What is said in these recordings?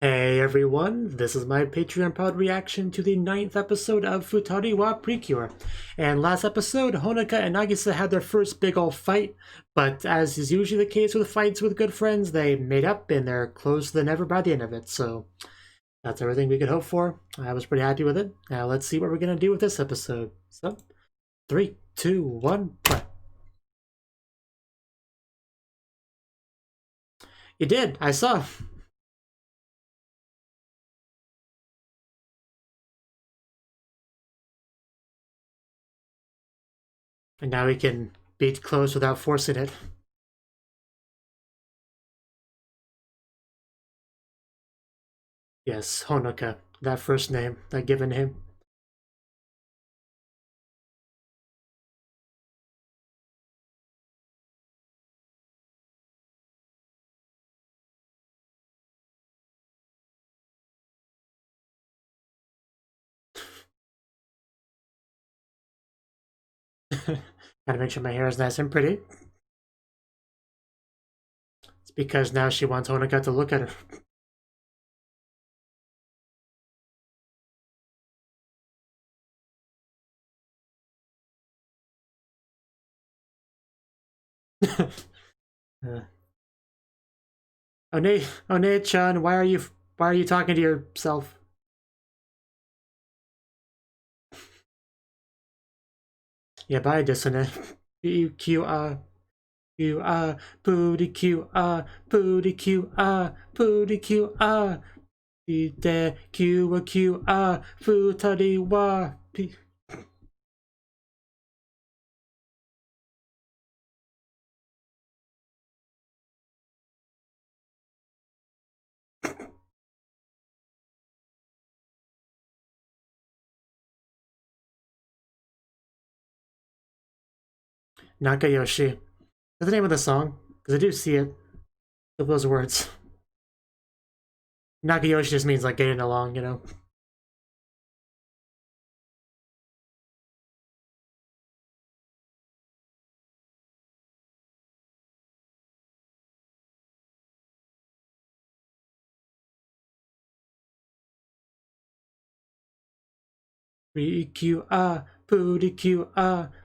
Hey everyone, this is my Patreon proud reaction to the 9th episode of Futari wa Precure. And last episode, Honoka and Nagisa had their first big ol' fight, but as is usually the case with fights with good friends, they made up and they're closer than ever by the end of it, so that's everything we could hope for. I was pretty happy with it. Now let's see what we're gonna do with this episode. So, 3, 2, 1, play. You did, I saw. And now we can beat close without forcing it. Yes, Honoka, that first name, that given name. Gotta make sure my hair is nice and pretty. It's because now she wants Honoka to look at her. One-chan, why are you talking to yourself? Yeah, bye, dissonant. Booty Q booty Q booty Q de Q Futari wa p. Nakayoshi. That's the name of the song, because I do see it. Those words. Nakayoshi just means like getting along, you know. Q booty Q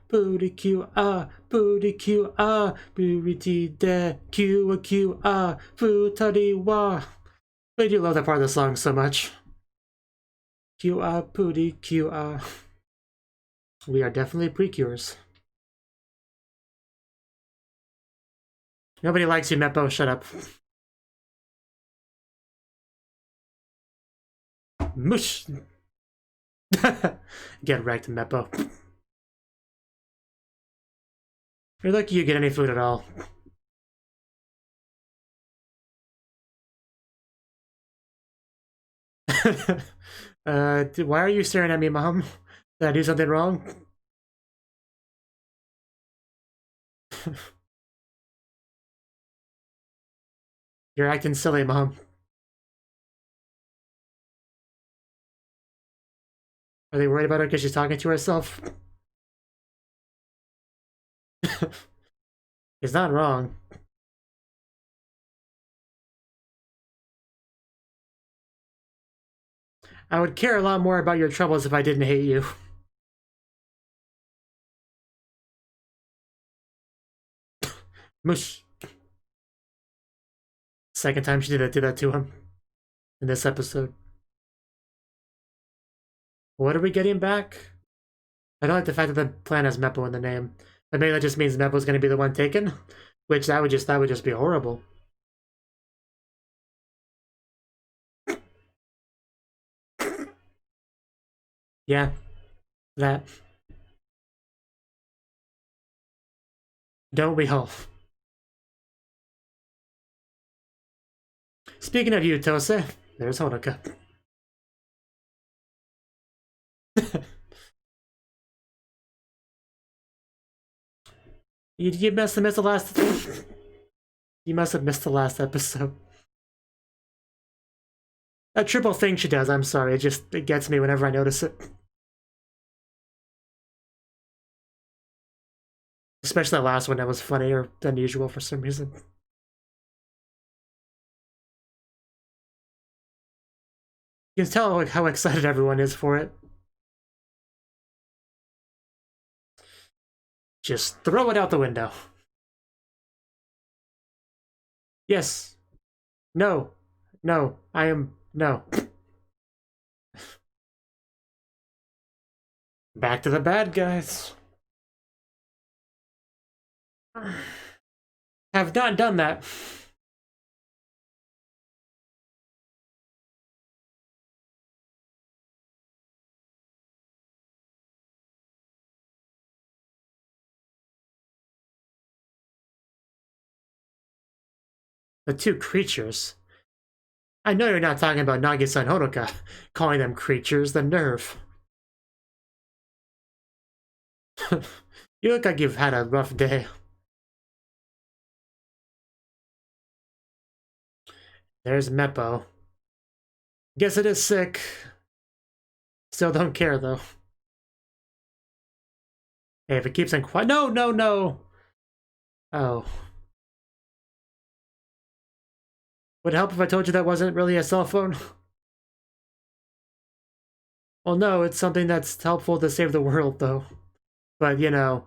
booty Q booty Q booty de Q Futari wa. I do love that part of the song so much. Q booty Q We are definitely precures. Nobody likes you, Meppo. Shut up. Mush. Get wrecked, Meppo. You're lucky you get any food at all. Why are you staring at me, Mom? Did I do something wrong? You're acting silly, Mom. Are they worried about her because she's talking to herself? It's not wrong. I would care a lot more about your troubles if I didn't hate you. Mush. Second time she did that to him in this episode. What are we getting back? I don't like the fact that the plan has Meppo in the name. But maybe that just means Meppo's gonna be the one taken. Which that would just be horrible. Yeah. That. Don't we all? Speaking of you, Tose, there's Honoka. You must have missed the last. You must have missed the last episode. That triple thing she does, I'm sorry, it gets me whenever I notice it. Especially that last one, that was funnier than usual for some reason. You can tell like how excited everyone is for it. Just throw it out the window. Yes. No. No. I am... No. Back to the bad guys. Have not done that. The two creatures. I know you're not talking about Nagisa and Honoka, calling them creatures, the nerve. You look like you've had a rough day. There's Meppo. Guess it is sick. Still don't care, though. Hey, if it keeps on quiet... No, no, no! Oh. Would it help if I told you that wasn't really a cell phone? Well, no, it's something that's helpful to save the world, though. But, you know,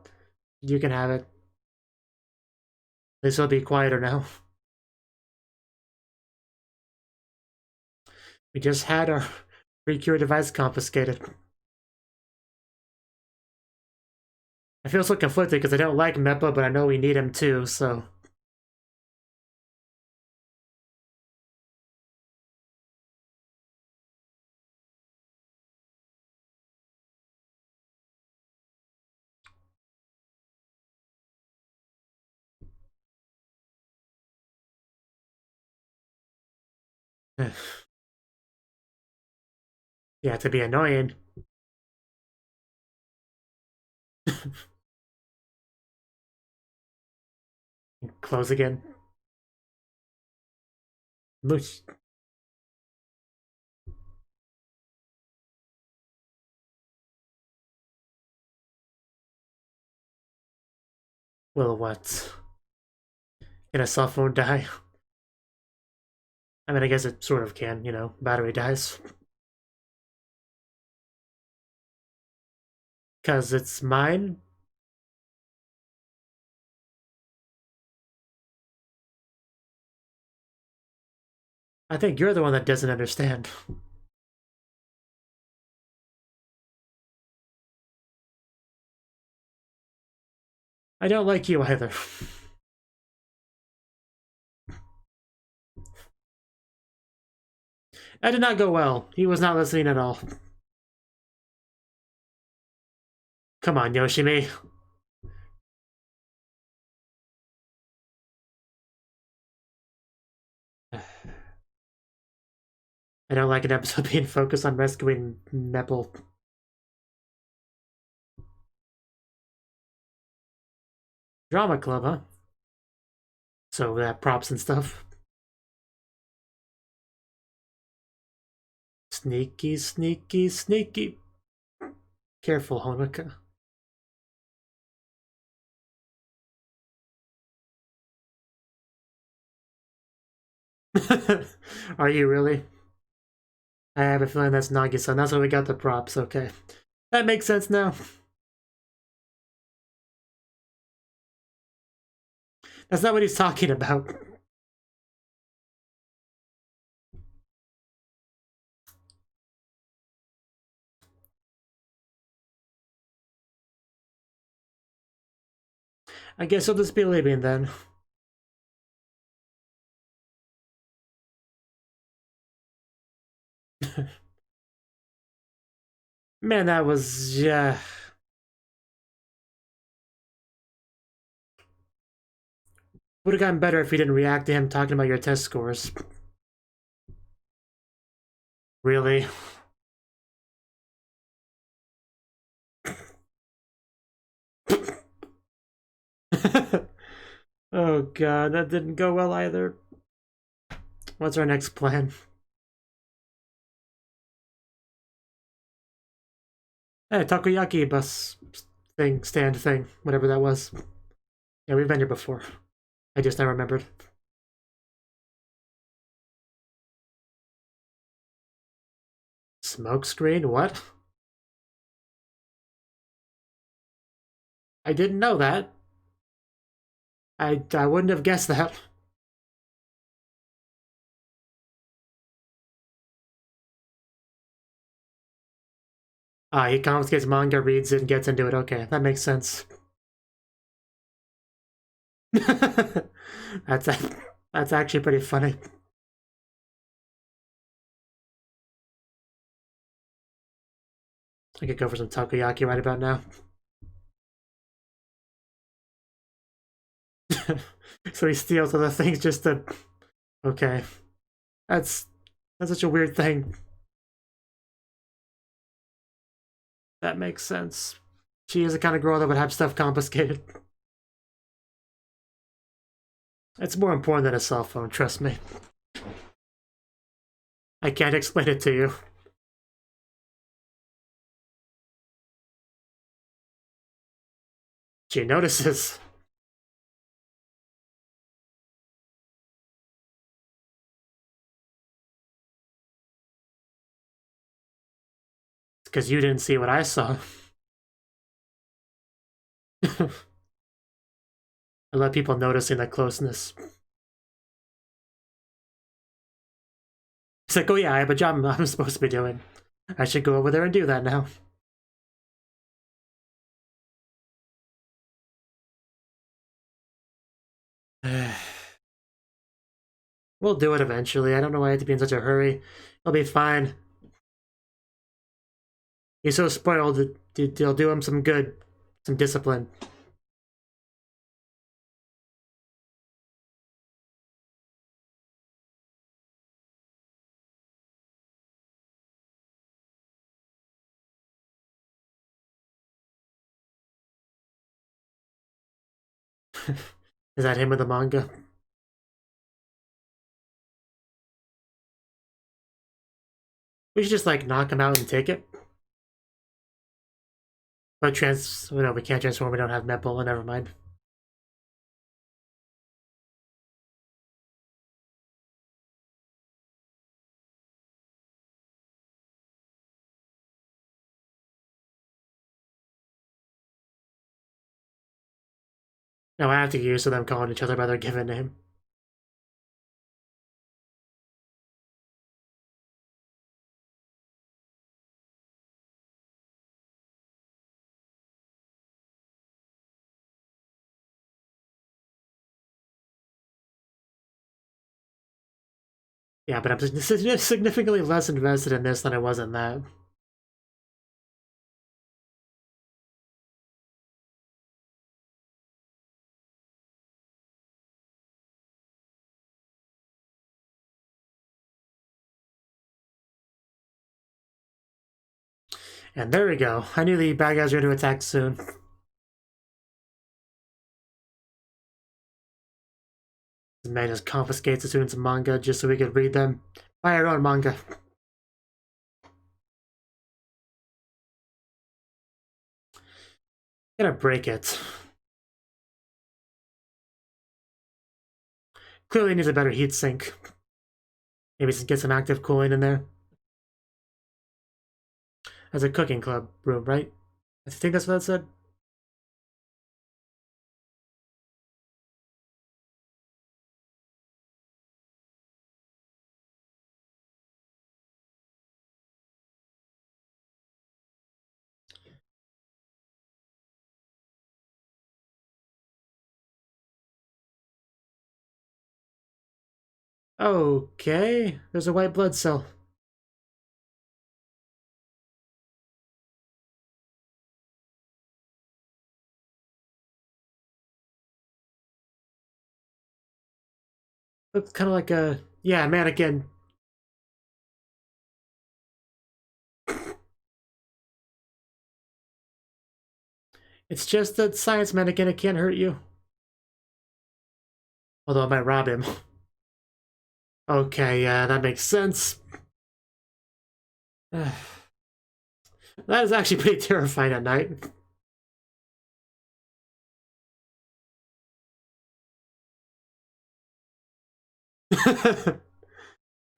you can have it. This will be quieter now. We just had our Precure device confiscated. I feel so conflicted because I don't like Meppa, but I know we need him too, so... Yeah, to be annoying. Close again. Mush. Well, what? Can a cell phone die? I mean, I guess it sort of can, you know, battery dies. Because it's mine? I think you're the one that doesn't understand. I don't like you either. That did not go well. He was not listening at all. Come on, Yoshimi. I don't like an episode being focused on rescuing Meppel. Drama club, huh? So that props and stuff. Sneaky, sneaky, sneaky. Careful, Honoka. Are you really? I have a feeling that's Nagisa. That's why we got the props, okay. That makes sense now. That's not what he's talking about. I guess I'll just be leaving then. Man, that was... yeah. Would have gotten better if you didn't react to him talking about your test scores. Really? Oh god, that didn't go well either. What's our next plan? Hey, takoyaki bus thing, stand thing, whatever that was. Yeah, we've been here before. I just never remembered. Smoke screen? What? I didn't know that. I wouldn't have guessed that. He confiscates manga, reads it, and gets into it. Okay, that makes sense. that's that's actually pretty funny. I could go for some takoyaki right about now. So he steals other things just to... Okay. That's such a weird thing. That makes sense. She is the kind of girl that would have stuff confiscated. It's more important than a cell phone, trust me. I can't explain it to you. She notices. Because you didn't see what I saw. I let people noticing the closeness. It's like, oh yeah, I have a job I'm supposed to be doing. I should go over there and do that now. We'll do it eventually. I don't know why I have to be in such a hurry. I'll be fine. He's so spoiled, it'll do him some good. Some discipline. Is that him with the manga? We should just like knock him out and take it. But no, we can't transform. We don't have Meppel. Never mind. No, I have to get used to them calling each other by their given name. Yeah, but I'm significantly less invested in this than I was in that. And there we go. I knew the bad guys were going to attack soon. This man just confiscates the students' manga just so we could read them. Buy our own manga. I'm gonna break it. Clearly needs a better heat sink. Maybe get some active cooling in there. As a cooking club room, right? I think that's what that said. Okay, there's a white blood cell. Looks kind of like a, yeah, mannequin. It's just a science mannequin, it can't hurt you. Although it might rob him. Okay, yeah, that makes sense. That is actually pretty terrifying at night.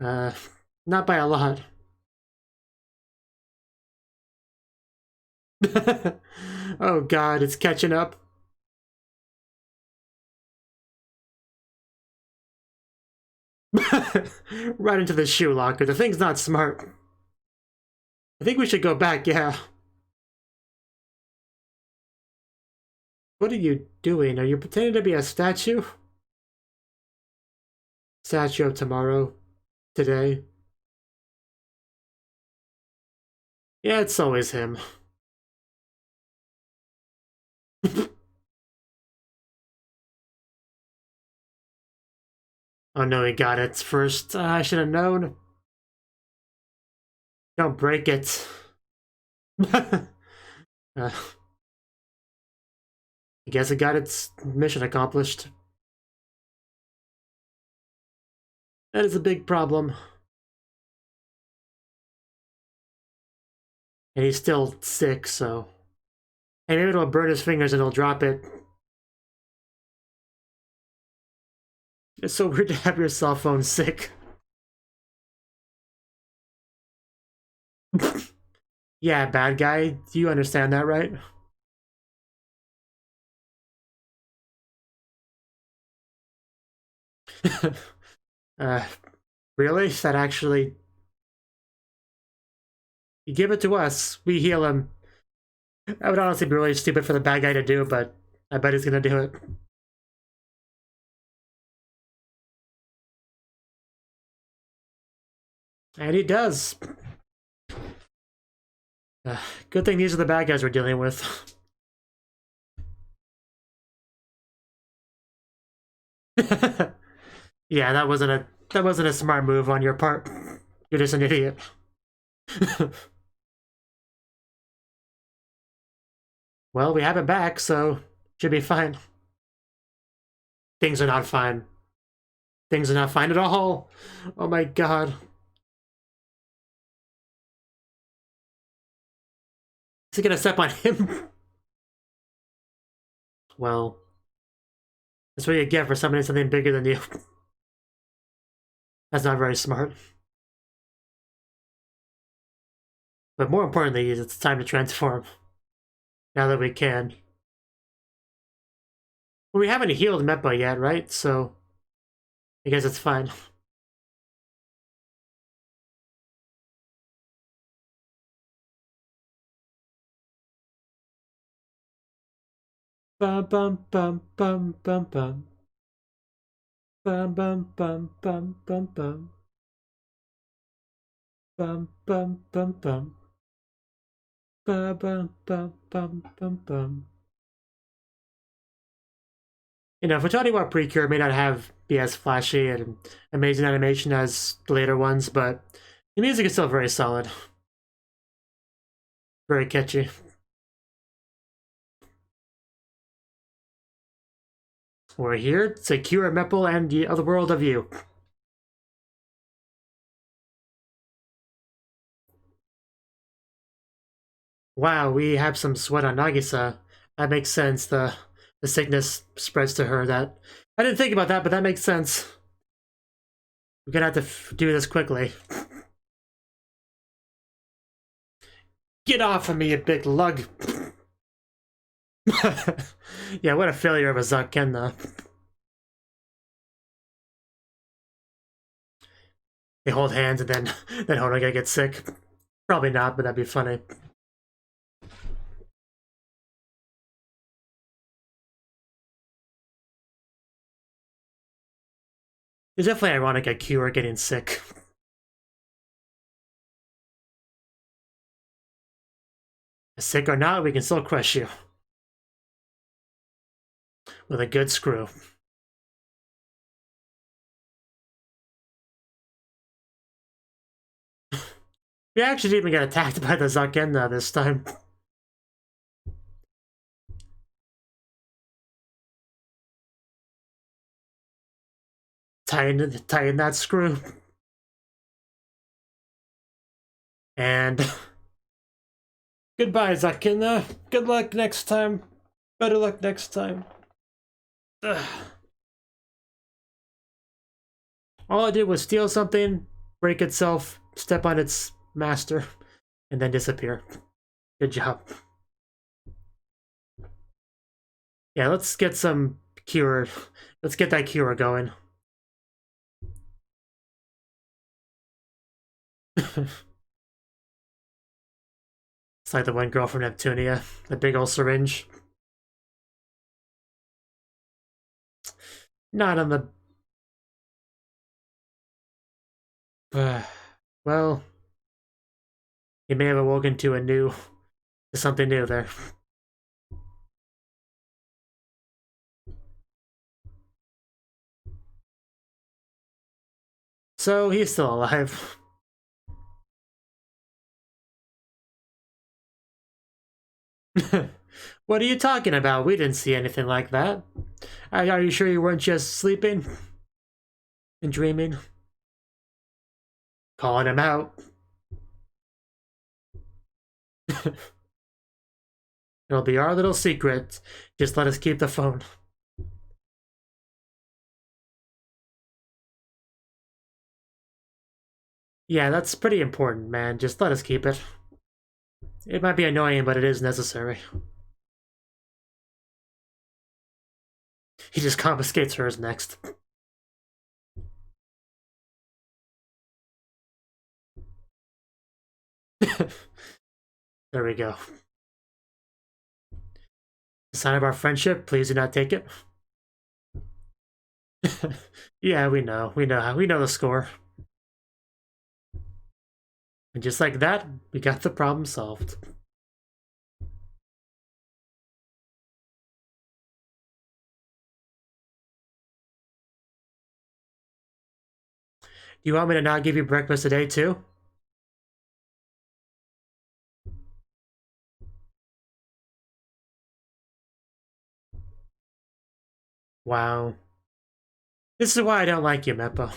uh, not by a lot. Oh god, it's catching up. Right into the shoe locker. The thing's not smart. I think we should go back, yeah. What are you doing? Are you pretending to be a statue? Statue of tomorrow. Today. Yeah, it's always him. Oh no, he got it first. I should have known. Don't break it. I guess it got its mission accomplished. That is a big problem. And he's still sick, so... Hey, maybe it'll burn his fingers and he'll drop it. It's so weird to have your cell phone sick. Yeah, bad guy. Do you understand that, right? uh, really? Is that actually... You give it to us, we heal him. That would honestly be really stupid for the bad guy to do, but I bet he's gonna do it. And he does. Good thing these are the bad guys we're dealing with. Yeah, that wasn't a smart move on your part. You're just an idiot. Well, we have it back, so should be fine. Things are not fine. Things are not fine at all. Oh my god. Is he gonna step on him? Well, that's what you get for summoning something bigger than you. That's not very smart. But more importantly, it's time to transform. Now that we can. Well, we haven't healed Meppa yet, right? So I guess it's fine. Bum bum bum bum bum bum. Bum bum bum bum bum bum. Bum bum bum bum. Bum bum bum bum bum bum. You know, Futari wa Precure may not be as flashy and amazing animation as the later ones, but the music is still very solid. Very catchy. We're here to cure Meppel and the other world of you. Wow, we have some sweat on Nagisa. That makes sense. The sickness spreads to her. That I didn't think about that, but that makes sense. We're gonna have to do this quickly. Get off of me, you big lug! Yeah, what a failure of a Zaken, though. They hold hands and then Honoga gets sick. Probably not, but that'd be funny. It's definitely ironic at Kyuu are getting sick. Sick or not, we can still crush you. With a good screw. We actually didn't even get attacked by the Zaken this time. Tighten that screw. And goodbye, Zaken. Good luck next time. Better luck next time. Ugh. All I did was steal something, break itself, step on its master, and then disappear. Good job. Yeah, let's get some cure. Let's get that cure going. It's like the one girl from Neptunia, the big old syringe. Not on the... well, he may have awoken to something new there. So he's still alive. What are you talking about? We didn't see anything like that. Are you sure you weren't just sleeping and dreaming? Calling him out. It'll be our little secret. Just let us keep the phone. Yeah, that's pretty important, man. Just let us keep it. It might be annoying, but it is necessary. He just confiscates hers next. There we go. The sign of our friendship, please do not take it. Yeah, we know the score. And just like that, we got the problem solved. You want me to not give you breakfast today, too? Wow. This is why I don't like you, Meppo.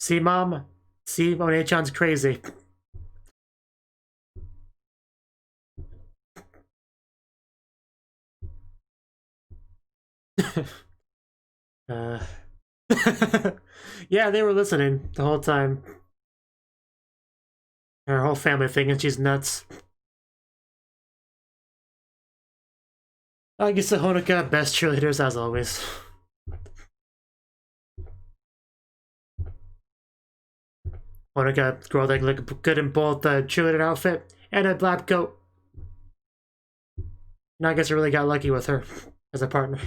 See, Mom? See, One-chan's crazy. Yeah, they were listening the whole time. Her whole family thinking she's nuts. I guess the Honoka, best cheerleaders as always. Honoka, girl that look good in both the cheerleader outfit and a lab coat. And I guess I really got lucky with her as a partner.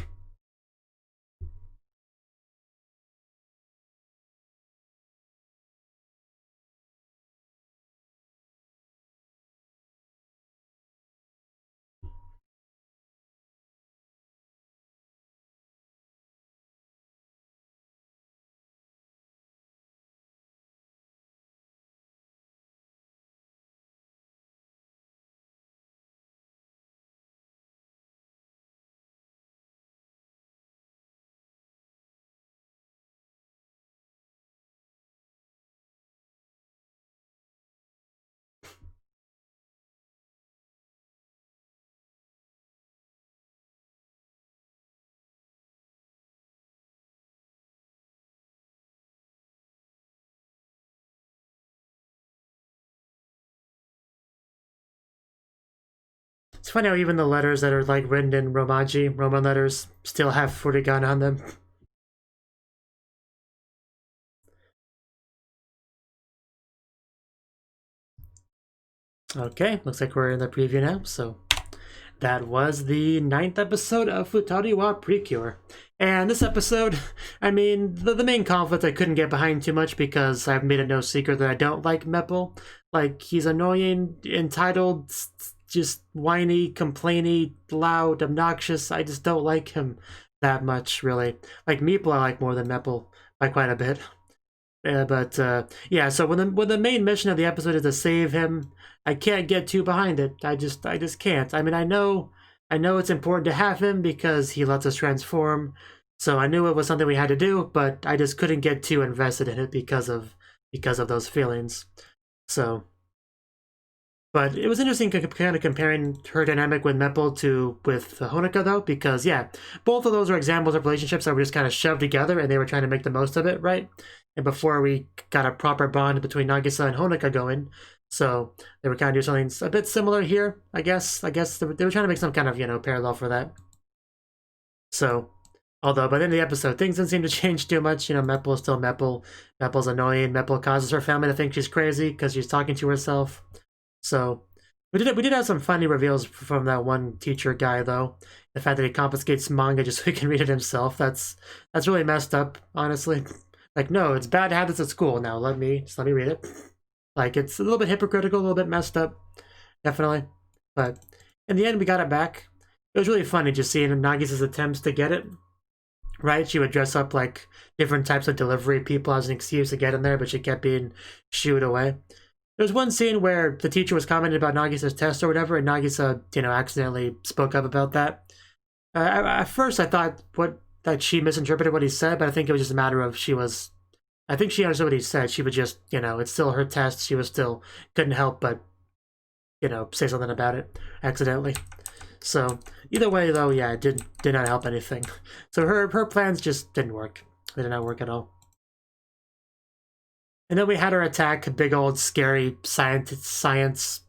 It's funny how even the letters that are like written in Roman letters, still have furigan on them. Okay, looks like we're in the preview now, so that was the 9th episode of Futari wa Precure. And this episode, I mean, the main conflict I couldn't get behind too much because I've made it no secret that I don't like Meppel. Like, he's annoying, entitled, just whiny, complainy, loud, obnoxious. I just don't like him that much, really. Like, Meeple I like more than Meppel by quite a bit. Yeah, so when the main mission of the episode is to save him, I can't get too behind it. I just can't. I mean, I know it's important to have him because he lets us transform. So I knew it was something we had to do, but I just couldn't get too invested in it because of those feelings. So, but it was interesting kind of comparing her dynamic with Meppel with Honoka though, because yeah, both of those are examples of relationships that were just kind of shoved together and they were trying to make the most of it, right? And before we got a proper bond between Nagisa and Honoka going. So they were kind of doing something a bit similar here, I guess. I guess they were trying to make some kind of, you know, parallel for that. So, although by the end of the episode, things didn't seem to change too much. You know, Meppel is still Meppel. Meppel's annoying. Meppel causes her family to think she's crazy because she's talking to herself. So we did have some funny reveals from that one teacher guy, though. The fact that he confiscates manga just so he can read it himself. That's really messed up, honestly. Like, no, it's bad habits at school. Now let me read it. Like, it's a little bit hypocritical, a little bit messed up, definitely. But in the end, we got it back. It was really funny just seeing Nagisa's attempts to get it. Right? She would dress up like different types of delivery people as an excuse to get in there, but she kept being shooed away. There's one scene where the teacher was commenting about Nagisa's test or whatever, and Nagisa, you know, accidentally spoke up about that. At first, I thought that she misinterpreted what he said, but I think it was just a matter of I think she understood what he said. She would just, you know, it's still her test. She was still couldn't help but, you know, say something about it accidentally. So either way, though, yeah, it did not help anything. So her plans just didn't work. They did not work at all. And then we had her attack a big old scary science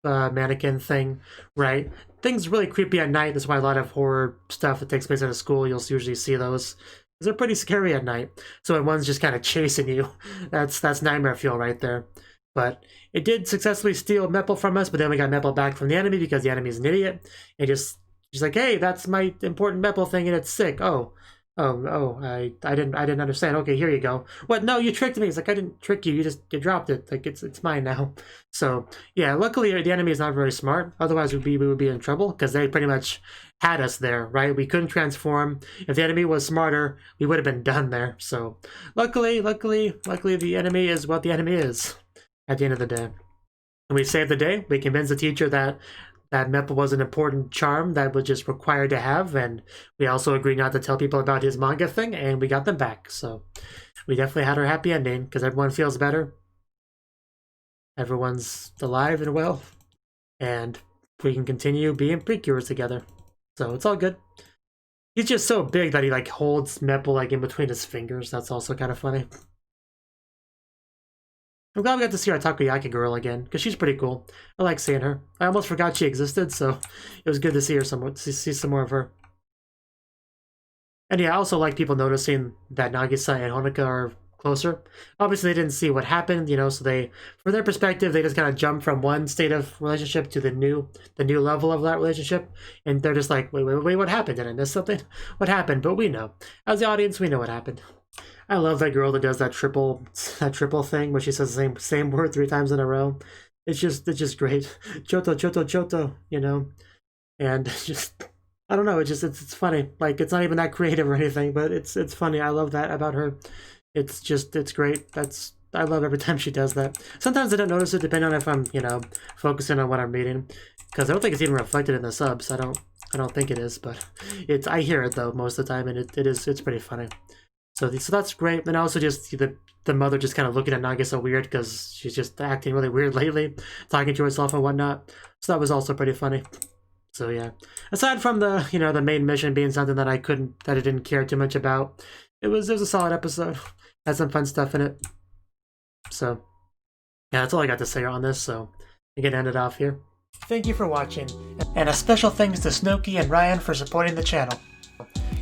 mannequin thing, right? Things really creepy at night. That's why a lot of horror stuff that takes place at a school, you'll usually see those. They're pretty scary at night. So when one's just kind of chasing you, that's nightmare fuel right there. But it did successfully steal Meppel from us, but then we got Meppel back from the enemy because the enemy's an idiot. And she's like, hey, that's my important Meppel thing and it's sick. I didn't understand. Okay, here you go. What? No, you tricked me. It's like, I didn't trick you. You dropped it. Like, it's mine now. So yeah, luckily the enemy is not very smart. Otherwise we would be in trouble because they pretty much had us there, right? We couldn't transform. If the enemy was smarter, we would have been done there. So luckily the enemy is what the enemy is at the end of the day. And we saved the day. We convinced the teacher that Meppel was an important charm that was just required to have, and we also agreed not to tell people about his manga thing, and we got them back. So we definitely had our happy ending, because everyone feels better. Everyone's alive and well, and we can continue being Precures together. So it's all good. He's just so big that he like holds Meppel like in between his fingers. That's also kind of funny. I'm glad we got to see our Takoyaki girl again, because she's pretty cool. I like seeing her. I almost forgot she existed, so it was good to see her see some more of her. And yeah, I also like people noticing that Nagisa and Honoka are closer. Obviously, they didn't see what happened, you know, so from their perspective, they just kind of jump from one state of relationship to the new level of that relationship, and they're just like, wait, what happened? Did I miss something? What happened? But we know. As the audience, we know what happened. I love that girl that does that triple thing where she says the same word 3 times in a row. It's just great. Choto, you know. And just I don't know, it's funny. Like it's not even that creative or anything, but it's funny. I love that about her. It's great. I love every time she does that. Sometimes I don't notice it depending on if I'm, you know, focusing on what I'm reading. Because I don't think it's even reflected in the subs. I don't think it is, but I hear it though most of the time, and it's pretty funny. So that's great. And also just the mother just kind of looking at Nagisa weird because she's just acting really weird lately, talking to herself and whatnot. So that was also pretty funny. So yeah, aside from the the main mission being something that I didn't care too much about, it was a solid episode. Had some fun stuff in it. So yeah, that's all I got to say on this. So I'm gonna end it off here. Thank you for watching, and a special thanks to Cnouki and Ryan for supporting the channel.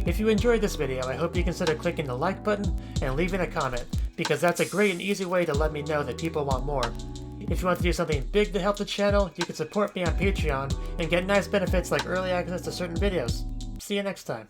If you enjoyed this video, I hope you consider clicking the like button and leaving a comment, because that's a great and easy way to let me know that people want more. If you want to do something big to help the channel, you can support me on Patreon and get nice benefits like early access to certain videos. See you next time.